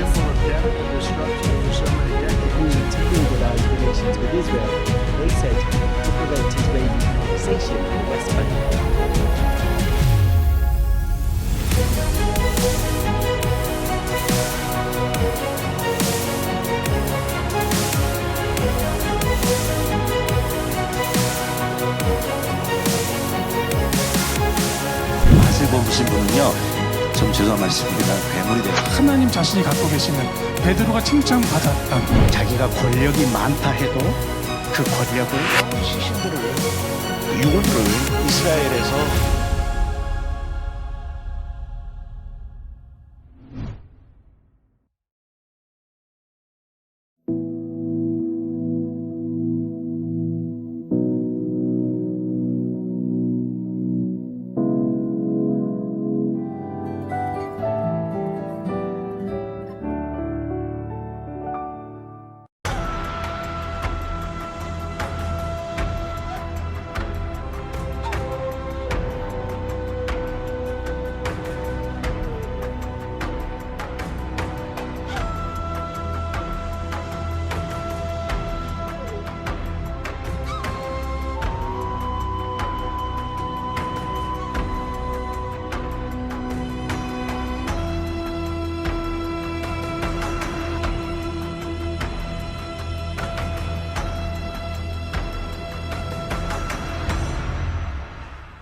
symbol of death and destruction for so many decades. To legalize relations with Israel, they said, to prevent Israeli annexation of the West Bank. 맛을 보신 분은요, 좀 죄송한 말씀입니다. 괴물이 돼요. 하나님 자신이 갖고 계시는 베드로가 칭찬받았던 자기가 권력이 많다 해도 그 권력을 시신들을 유골들을 이스라엘에서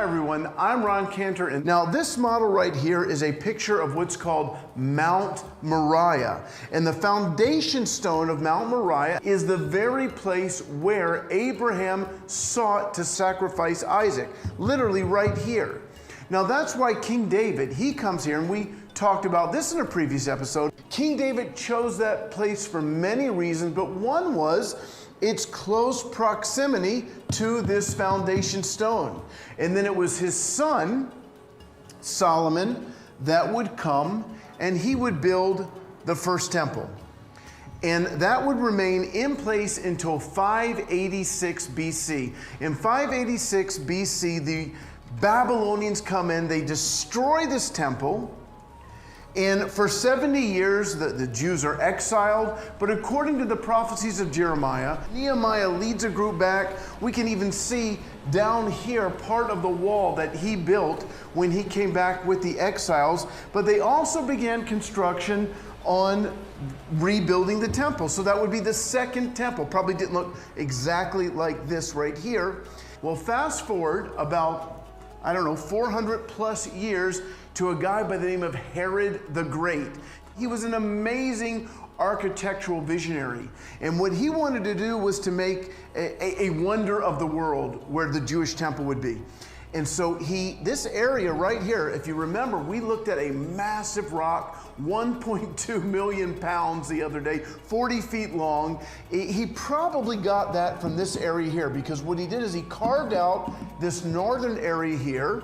Hi everyone, I'm Ron Cantor, and now this model right here is a picture of what's called Mount Moriah. And the foundation stone of Mount Moriah is the very place where Abraham sought to sacrifice Isaac, literally right here. Now that's why King David, he comes here, and we talked about this in a previous episode. King David chose that place for many reasons, but one was its close proximity to this foundation stone. And then it was his son, Solomon, that would come and he would build the first temple. And that would remain in place until 586 BC. In 586 BC, the Babylonians come in, they destroy this temple, and for 70 years, the Jews are exiled, but according to the prophecies of Jeremiah, Nehemiah leads a group back. We can even see down here part of the wall that he built when he came back with the exiles, but they also began construction on rebuilding the temple. So that would be the second temple. Probably didn't look exactly like this right here. Well, fast forward about 400 plus years to a guy by the name of Herod the Great. He was an amazing architectural visionary. And what he wanted to do was to make a wonder of the world where the Jewish temple would be. And so this area right here, if you remember, we looked at a massive rock, 1.2 million pounds the other day, 40 feet long. He probably got that from this area here, because what he did is he carved out this northern area here,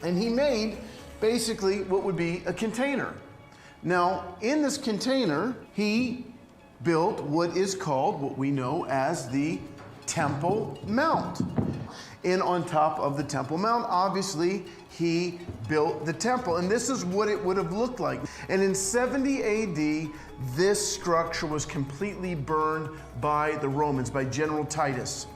and he made basically what would be a container. Now, in this container, he built what is called, what we know as the Temple Mount. And on top of the Temple Mount, obviously, he built the temple. And this is what it would have looked like. And in 70 AD, this structure was completely burned by the Romans, by General Titus.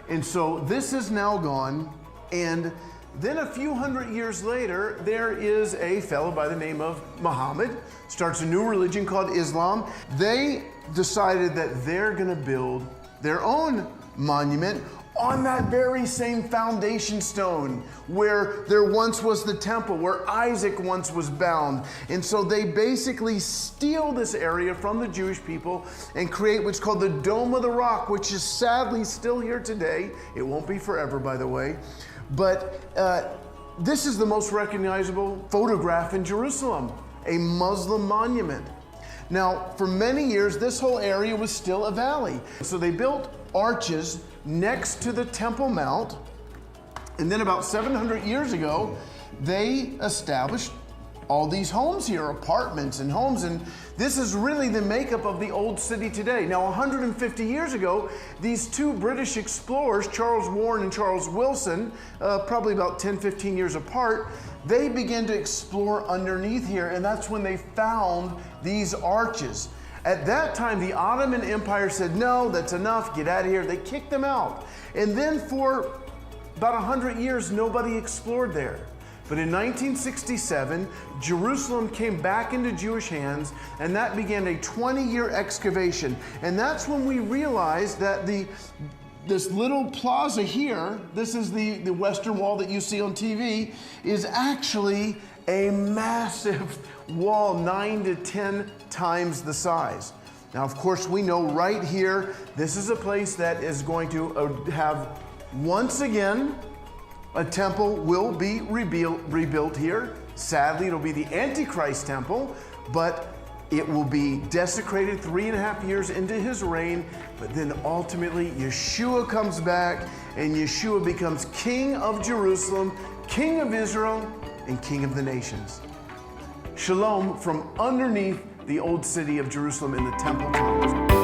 And so this is now gone. And then a few hundred years later, there is a fellow by the name of Muhammad, starts a new religion called Islam. They decided that they're going to build their own monument on that very same foundation stone where there once was the temple, where Isaac once was bound. And so they basically steal this area from the Jewish people and create what's called the Dome of the Rock, which is sadly still here today. It won't be forever, by the way. But this is the most recognizable photograph in Jerusalem, a Muslim monument. Now, for many years, this whole area was still a valley. So they built arches next to the Temple Mount. And then about 700 years ago, they established all these homes here, apartments and homes, and this is really the makeup of the old city today. Now, 150 years ago, these two British explorers, Charles Warren and Charles Wilson, probably about 10, 15 years apart, they began to explore underneath here, and that's when they found these arches. At that time, the Ottoman Empire said, no, that's enough, get out of here. They kicked them out. And then for about 100 years, nobody explored there. But in 1967, Jerusalem came back into Jewish hands, and that began a 20-year excavation. And that's when we realized that this little plaza here, this is the Western Wall that you see on TV, is actually a massive wall, 9 to 10 times the size. Now, of course, we know right here, this is a place that is going to have, once again, a temple will be rebuilt here. Sadly, it'll be the Antichrist temple, but it will be desecrated 3.5 years into his reign. But then ultimately, Yeshua comes back, and Yeshua becomes King of Jerusalem, King of Israel, and King of the nations. Shalom from underneath the old city of Jerusalem in the temple tunnels.